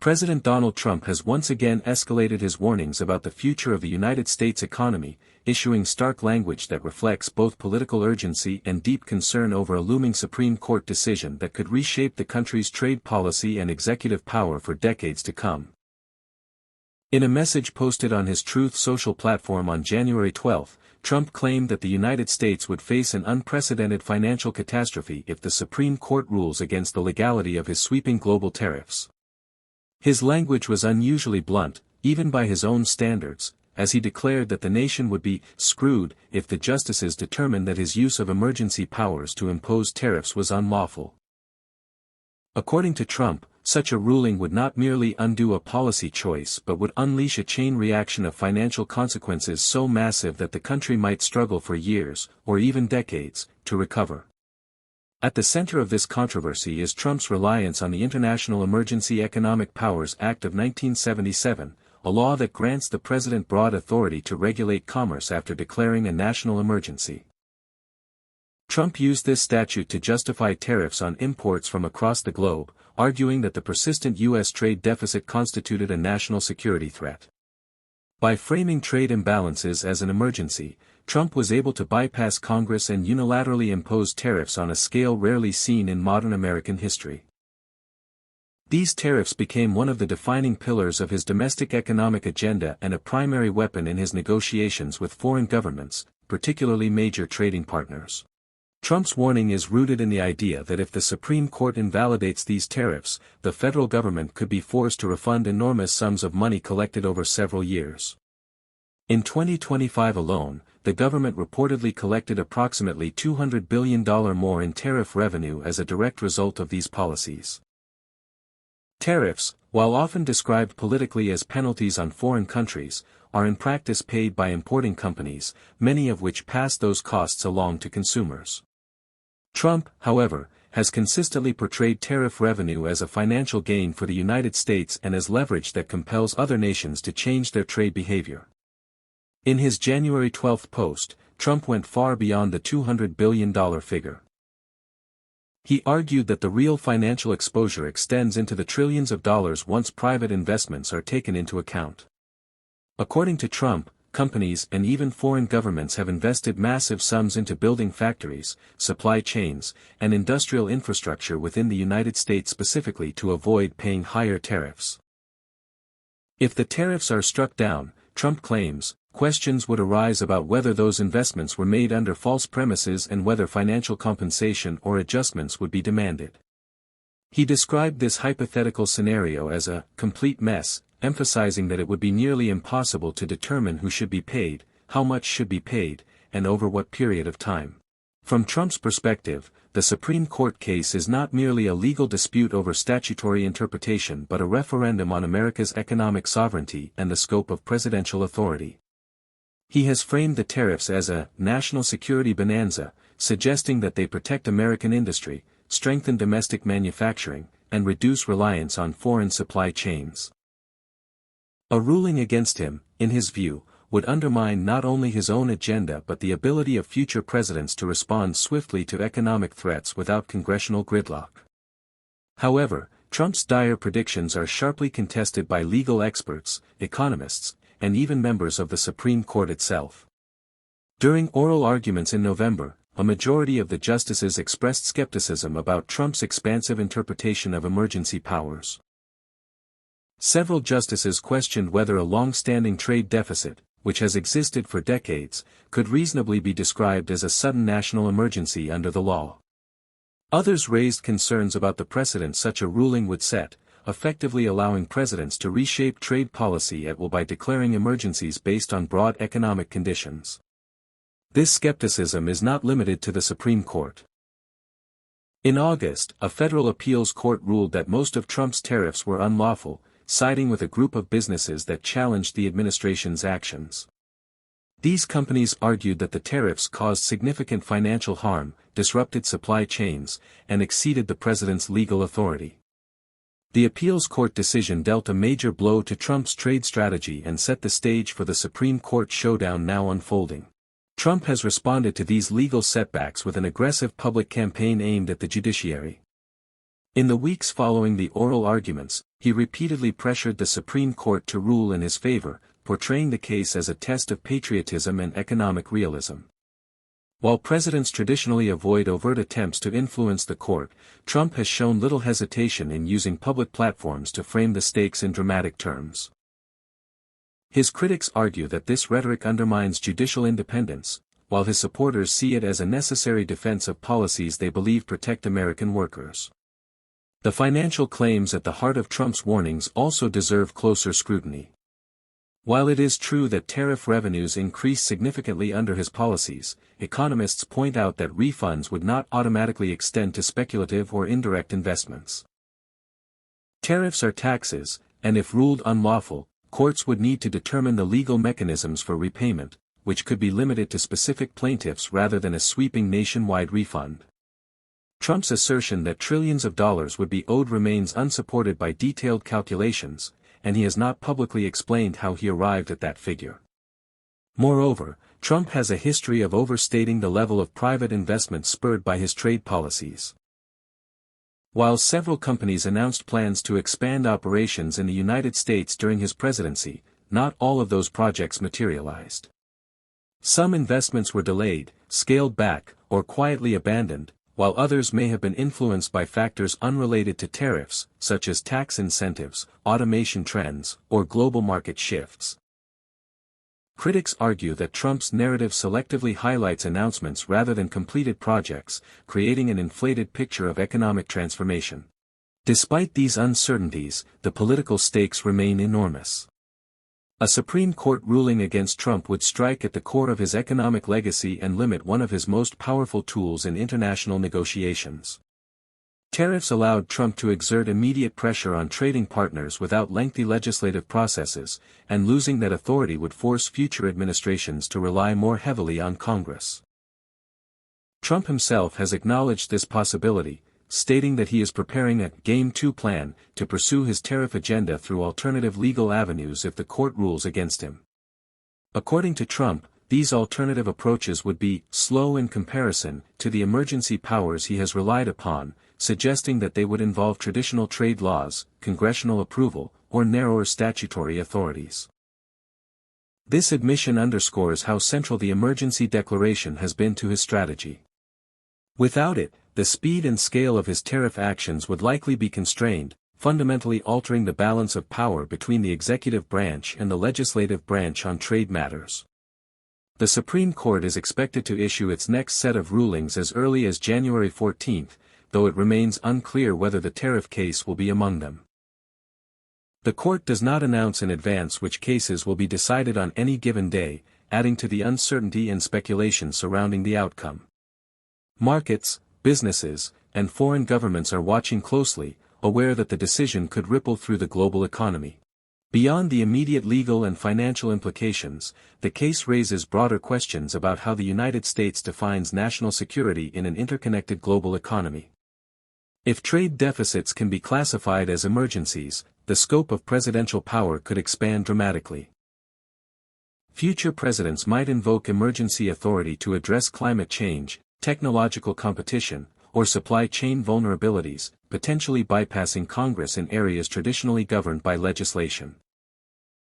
President Donald Trump has once again escalated his warnings about the future of the United States economy, issuing stark language that reflects both political urgency and deep concern over a looming Supreme Court decision that could reshape the country's trade policy and executive power for decades to come. In a message posted on his Truth Social platform on January 12, Trump claimed that the United States would face an unprecedented financial catastrophe if the Supreme Court rules against the legality of his sweeping global tariffs. His language was unusually blunt, even by his own standards, as he declared that the nation would be screwed if the justices determined that his use of emergency powers to impose tariffs was unlawful. According to Trump, such a ruling would not merely undo a policy choice but would unleash a chain reaction of financial consequences so massive that the country might struggle for years, or even decades, to recover. At the center of this controversy is Trump's reliance on the International Emergency Economic Powers Act of 1977, a law that grants the president broad authority to regulate commerce after declaring a national emergency. Trump used this statute to justify tariffs on imports from across the globe, arguing that the persistent U.S. trade deficit constituted a national security threat. By framing trade imbalances as an emergency, Trump was able to bypass Congress and unilaterally impose tariffs on a scale rarely seen in modern American history. These tariffs became one of the defining pillars of his domestic economic agenda and a primary weapon in his negotiations with foreign governments, particularly major trading partners. Trump's warning is rooted in the idea that if the Supreme Court invalidates these tariffs, the federal government could be forced to refund enormous sums of money collected over several years. In 2025 alone, the government reportedly collected approximately $200 billion more in tariff revenue as a direct result of these policies. Tariffs, while often described politically as penalties on foreign countries, are in practice paid by importing companies, many of which pass those costs along to consumers. Trump, however, has consistently portrayed tariff revenue as a financial gain for the United States and as leverage that compels other nations to change their trade behavior. In his January 12 post, Trump went far beyond the $200 billion figure. He argued that the real financial exposure extends into the trillions of dollars once private investments are taken into account. According to Trump, companies and even foreign governments have invested massive sums into building factories, supply chains, and industrial infrastructure within the United States specifically to avoid paying higher tariffs. If the tariffs are struck down, Trump claims, questions would arise about whether those investments were made under false premises and whether financial compensation or adjustments would be demanded. He described this hypothetical scenario as a complete mess, emphasizing that it would be nearly impossible to determine who should be paid, how much should be paid, and over what period of time. From Trump's perspective, the Supreme Court case is not merely a legal dispute over statutory interpretation but a referendum on America's economic sovereignty and the scope of presidential authority. He has framed the tariffs as a national security bonanza, suggesting that they protect American industry, strengthen domestic manufacturing, and reduce reliance on foreign supply chains. A ruling against him, in his view, would undermine not only his own agenda but the ability of future presidents to respond swiftly to economic threats without congressional gridlock. However, Trump's dire predictions are sharply contested by legal experts, economists, and even members of the Supreme Court itself. During oral arguments in November, a majority of the justices expressed skepticism about Trump's expansive interpretation of emergency powers. Several justices questioned whether a long-standing trade deficit, which has existed for decades, could reasonably be described as a sudden national emergency under the law. Others raised concerns about the precedent such a ruling would set, effectively allowing presidents to reshape trade policy at will by declaring emergencies based on broad economic conditions. This skepticism is not limited to the Supreme Court. In August, a federal appeals court ruled that most of Trump's tariffs were unlawful, siding with a group of businesses that challenged the administration's actions. These companies argued that the tariffs caused significant financial harm, disrupted supply chains, and exceeded the president's legal authority. The appeals court decision dealt a major blow to Trump's trade strategy and set the stage for the Supreme Court showdown now unfolding. Trump has responded to these legal setbacks with an aggressive public campaign aimed at the judiciary. In the weeks following the oral arguments, he repeatedly pressured the Supreme Court to rule in his favor, portraying the case as a test of patriotism and economic realism. While presidents traditionally avoid overt attempts to influence the court, Trump has shown little hesitation in using public platforms to frame the stakes in dramatic terms. His critics argue that this rhetoric undermines judicial independence, while his supporters see it as a necessary defense of policies they believe protect American workers. The financial claims at the heart of Trump's warnings also deserve closer scrutiny. While it is true that tariff revenues increased significantly under his policies, economists point out that refunds would not automatically extend to speculative or indirect investments. Tariffs are taxes, and if ruled unlawful, courts would need to determine the legal mechanisms for repayment, which could be limited to specific plaintiffs rather than a sweeping nationwide refund. Trump's assertion that trillions of dollars would be owed remains unsupported by detailed calculations, and he has not publicly explained how he arrived at that figure. Moreover, Trump has a history of overstating the level of private investment spurred by his trade policies. While several companies announced plans to expand operations in the United States during his presidency, not all of those projects materialized. Some investments were delayed, scaled back, or quietly abandoned, while others may have been influenced by factors unrelated to tariffs, such as tax incentives, automation trends, or global market shifts. Critics argue that Trump's narrative selectively highlights announcements rather than completed projects, creating an inflated picture of economic transformation. Despite these uncertainties, the political stakes remain enormous. A Supreme Court ruling against Trump would strike at the core of his economic legacy and limit one of his most powerful tools in international negotiations. Tariffs allowed Trump to exert immediate pressure on trading partners without lengthy legislative processes, and losing that authority would force future administrations to rely more heavily on Congress. Trump himself has acknowledged this possibility, stating that he is preparing a Game 2 plan to pursue his tariff agenda through alternative legal avenues if the court rules against him. According to Trump, these alternative approaches would be slow in comparison to the emergency powers he has relied upon, suggesting that they would involve traditional trade laws, congressional approval, or narrower statutory authorities. This admission underscores how central the emergency declaration has been to his strategy. Without it, the speed and scale of his tariff actions would likely be constrained, fundamentally altering the balance of power between the executive branch and the legislative branch on trade matters. The Supreme Court is expected to issue its next set of rulings as early as January 14, though it remains unclear whether the tariff case will be among them. The court does not announce in advance which cases will be decided on any given day, adding to the uncertainty and speculation surrounding the outcome. Markets, businesses, and foreign governments are watching closely, aware that the decision could ripple through the global economy. Beyond the immediate legal and financial implications, the case raises broader questions about how the United States defines national security in an interconnected global economy. If trade deficits can be classified as emergencies, the scope of presidential power could expand dramatically. Future presidents might invoke emergency authority to address climate change, technological competition, or supply chain vulnerabilities, potentially bypassing Congress in areas traditionally governed by legislation.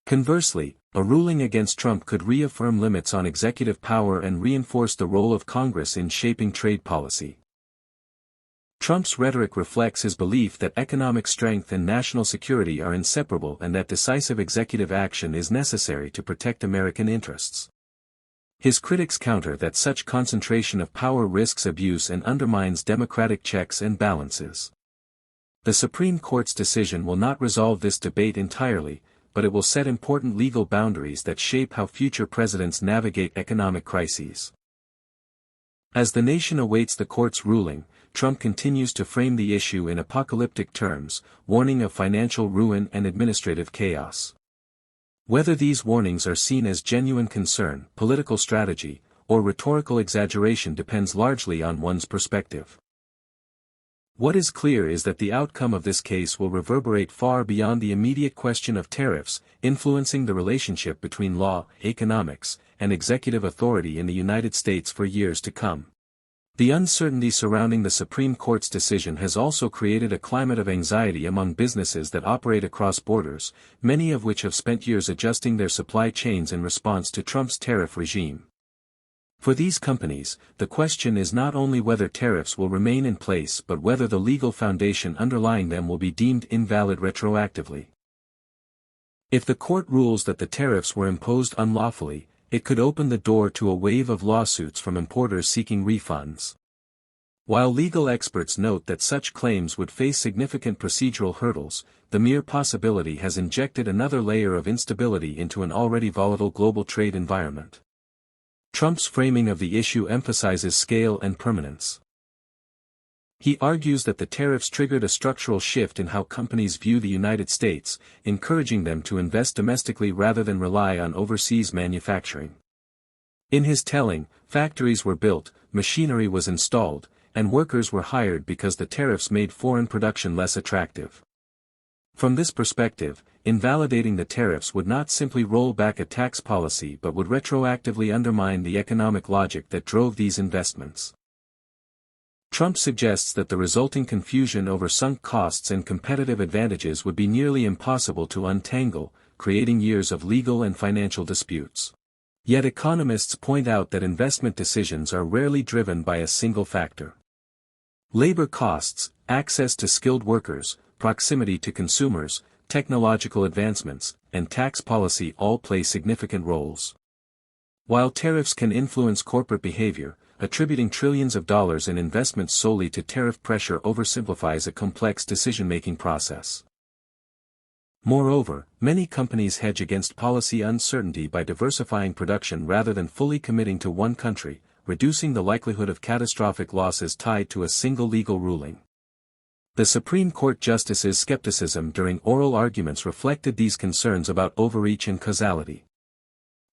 Conversely, a ruling against Trump could reaffirm limits on executive power and reinforce the role of Congress in shaping trade policy. Trump's rhetoric reflects his belief that economic strength and national security are inseparable and that decisive executive action is necessary to protect American interests. His critics counter that such concentration of power risks abuse and undermines democratic checks and balances. The Supreme Court's decision will not resolve this debate entirely, but it will set important legal boundaries that shape how future presidents navigate economic crises. As the nation awaits the court's ruling, Trump continues to frame the issue in apocalyptic terms, warning of financial ruin and administrative chaos. Whether these warnings are seen as genuine concern, political strategy, or rhetorical exaggeration depends largely on one's perspective. What is clear is that the outcome of this case will reverberate far beyond the immediate question of tariffs, influencing the relationship between law, economics, and executive authority in the United States for years to come. The uncertainty surrounding the Supreme Court's decision has also created a climate of anxiety among businesses that operate across borders, many of which have spent years adjusting their supply chains in response to Trump's tariff regime. For these companies, the question is not only whether tariffs will remain in place but whether the legal foundation underlying them will be deemed invalid retroactively. If the court rules that the tariffs were imposed unlawfully, it could open the door to a wave of lawsuits from importers seeking refunds. While legal experts note that such claims would face significant procedural hurdles, the mere possibility has injected another layer of instability into an already volatile global trade environment. Trump's framing of the issue emphasizes scale and permanence. He argues that the tariffs triggered a structural shift in how companies view the United States, encouraging them to invest domestically rather than rely on overseas manufacturing. In his telling, factories were built, machinery was installed, and workers were hired because the tariffs made foreign production less attractive. From this perspective, invalidating the tariffs would not simply roll back a tax policy but would retroactively undermine the economic logic that drove these investments. Trump suggests that the resulting confusion over sunk costs and competitive advantages would be nearly impossible to untangle, creating years of legal and financial disputes. Yet economists point out that investment decisions are rarely driven by a single factor. Labor costs, access to skilled workers, proximity to consumers, technological advancements, and tax policy all play significant roles. While tariffs can influence corporate behavior, attributing trillions of dollars in investments solely to tariff pressure oversimplifies a complex decision-making process. Moreover, many companies hedge against policy uncertainty by diversifying production rather than fully committing to one country, reducing the likelihood of catastrophic losses tied to a single legal ruling. The Supreme Court justices' skepticism during oral arguments reflected these concerns about overreach and causality.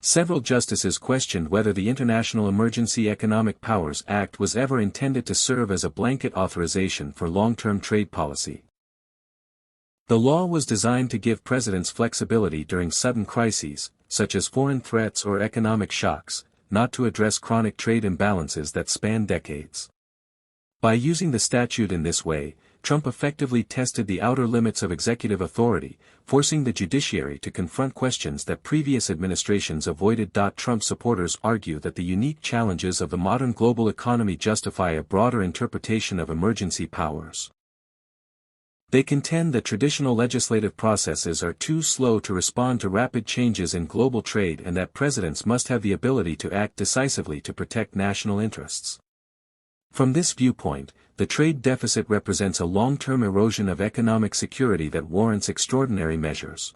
Several justices questioned whether the International Emergency Economic Powers Act was ever intended to serve as a blanket authorization for long-term trade policy. The law was designed to give presidents flexibility during sudden crises, such as foreign threats or economic shocks, not to address chronic trade imbalances that span decades. By using the statute in this way, Trump effectively tested the outer limits of executive authority, forcing the judiciary to confront questions that previous administrations avoided. Trump supporters argue that the unique challenges of the modern global economy justify a broader interpretation of emergency powers. They contend that traditional legislative processes are too slow to respond to rapid changes in global trade and that presidents must have the ability to act decisively to protect national interests. From this viewpoint, the trade deficit represents a long-term erosion of economic security that warrants extraordinary measures.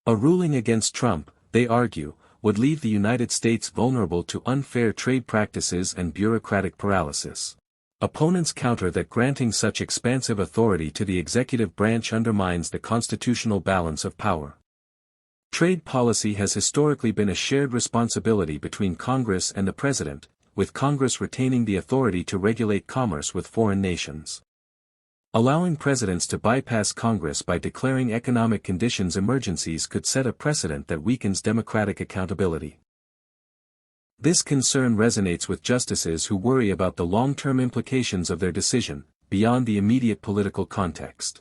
A ruling against Trump, they argue, would leave the United States vulnerable to unfair trade practices and bureaucratic paralysis. Opponents counter that granting such expansive authority to the executive branch undermines the constitutional balance of power. Trade policy has historically been a shared responsibility between Congress and the President, with Congress retaining the authority to regulate commerce with foreign nations. Allowing presidents to bypass Congress by declaring economic conditions emergencies could set a precedent that weakens democratic accountability. This concern resonates with justices who worry about the long-term implications of their decision, beyond the immediate political context.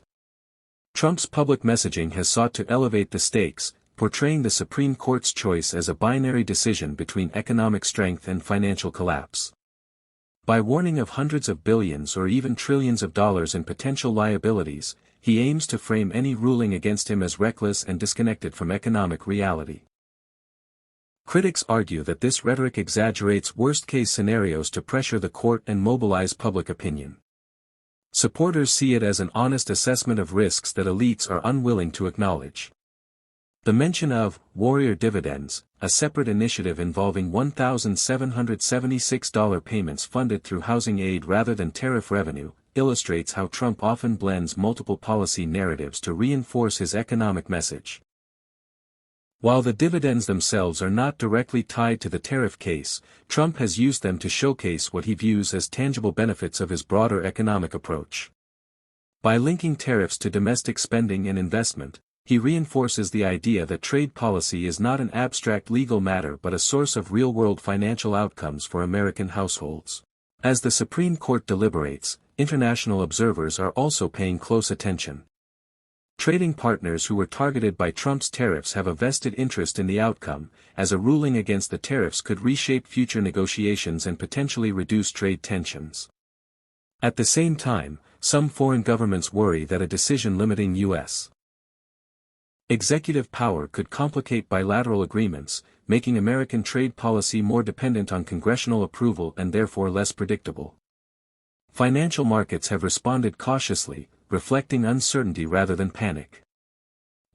Trump's public messaging has sought to elevate the stakes, portraying the Supreme Court's choice as a binary decision between economic strength and financial collapse. By warning of hundreds of billions or even trillions of dollars in potential liabilities, he aims to frame any ruling against him as reckless and disconnected from economic reality. Critics argue that this rhetoric exaggerates worst-case scenarios to pressure the court and mobilize public opinion. Supporters see it as an honest assessment of risks that elites are unwilling to acknowledge. The mention of warrior dividends, a separate initiative involving $1,776 payments funded through housing aid rather than tariff revenue, illustrates how Trump often blends multiple policy narratives to reinforce his economic message. While the dividends themselves are not directly tied to the tariff case, Trump has used them to showcase what he views as tangible benefits of his broader economic approach. By linking tariffs to domestic spending and investment, he reinforces the idea that trade policy is not an abstract legal matter but a source of real-world financial outcomes for American households. As the Supreme Court deliberates, international observers are also paying close attention. Trading partners who were targeted by Trump's tariffs have a vested interest in the outcome, as a ruling against the tariffs could reshape future negotiations and potentially reduce trade tensions. At the same time, some foreign governments worry that a decision limiting U.S. executive power could complicate bilateral agreements, making American trade policy more dependent on congressional approval and therefore less predictable. Financial markets have responded cautiously, reflecting uncertainty rather than panic.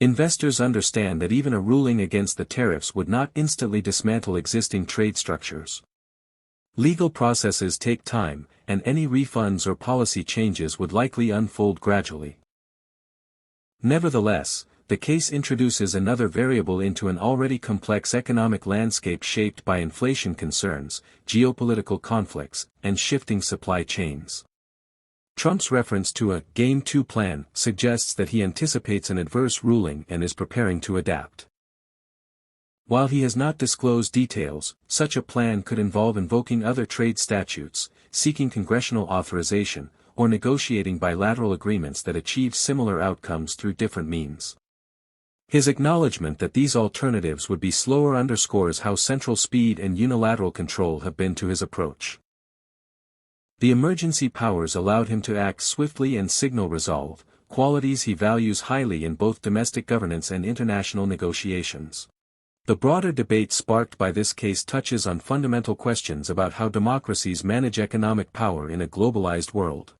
Investors understand that even a ruling against the tariffs would not instantly dismantle existing trade structures. Legal processes take time, and any refunds or policy changes would likely unfold gradually. Nevertheless, the case introduces another variable into an already complex economic landscape shaped by inflation concerns, geopolitical conflicts, and shifting supply chains. Trump's reference to a Game 2 plan suggests that he anticipates an adverse ruling and is preparing to adapt. While he has not disclosed details, such a plan could involve invoking other trade statutes, seeking congressional authorization, or negotiating bilateral agreements that achieve similar outcomes through different means. His acknowledgement that these alternatives would be slower underscores how central speed and unilateral control have been to his approach. The emergency powers allowed him to act swiftly and signal resolve, qualities he values highly in both domestic governance and international negotiations. The broader debate sparked by this case touches on fundamental questions about how democracies manage economic power in a globalized world.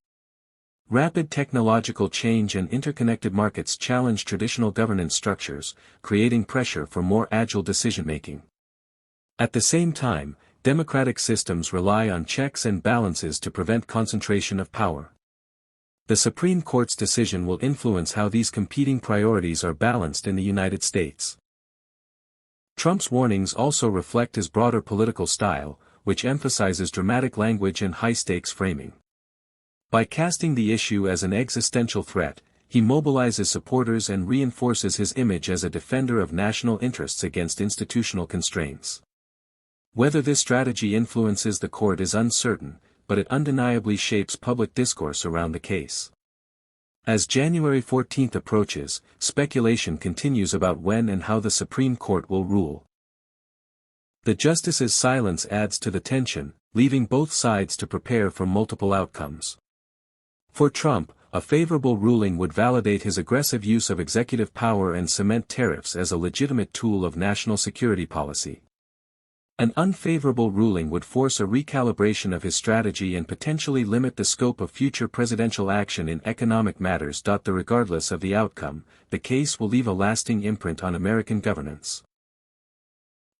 Rapid technological change and interconnected markets challenge traditional governance structures, creating pressure for more agile decision-making. At the same time, democratic systems rely on checks and balances to prevent concentration of power. The Supreme Court's decision will influence how these competing priorities are balanced in the United States. Trump's warnings also reflect his broader political style, which emphasizes dramatic language and high-stakes framing. By casting the issue as an existential threat, he mobilizes supporters and reinforces his image as a defender of national interests against institutional constraints. Whether this strategy influences the court is uncertain, but it undeniably shapes public discourse around the case. As January 14 approaches, speculation continues about when and how the Supreme Court will rule. The justices' silence adds to the tension, leaving both sides to prepare for multiple outcomes. For Trump, a favorable ruling would validate his aggressive use of executive power and cement tariffs as a legitimate tool of national security policy. An unfavorable ruling would force a recalibration of his strategy and potentially limit the scope of future presidential action in economic matters. Regardless of the outcome, the case will leave a lasting imprint on American governance.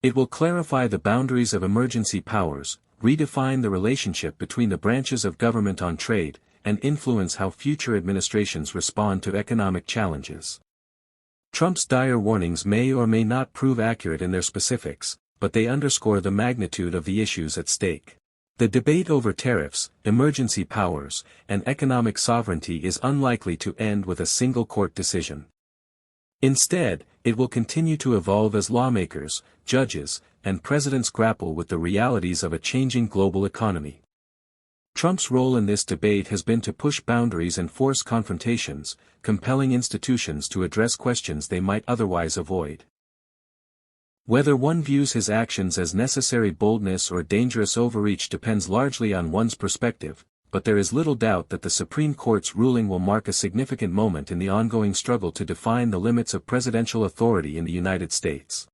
It will clarify the boundaries of emergency powers, redefine the relationship between the branches of government on trade, and influence how future administrations respond to economic challenges. Trump's dire warnings may or may not prove accurate in their specifics, but they underscore the magnitude of the issues at stake. The debate over tariffs, emergency powers, and economic sovereignty is unlikely to end with a single court decision. Instead, it will continue to evolve as lawmakers, judges, and presidents grapple with the realities of a changing global economy. Trump's role in this debate has been to push boundaries and force confrontations, compelling institutions to address questions they might otherwise avoid. Whether one views his actions as necessary boldness or dangerous overreach depends largely on one's perspective, but there is little doubt that the Supreme Court's ruling will mark a significant moment in the ongoing struggle to define the limits of presidential authority in the United States.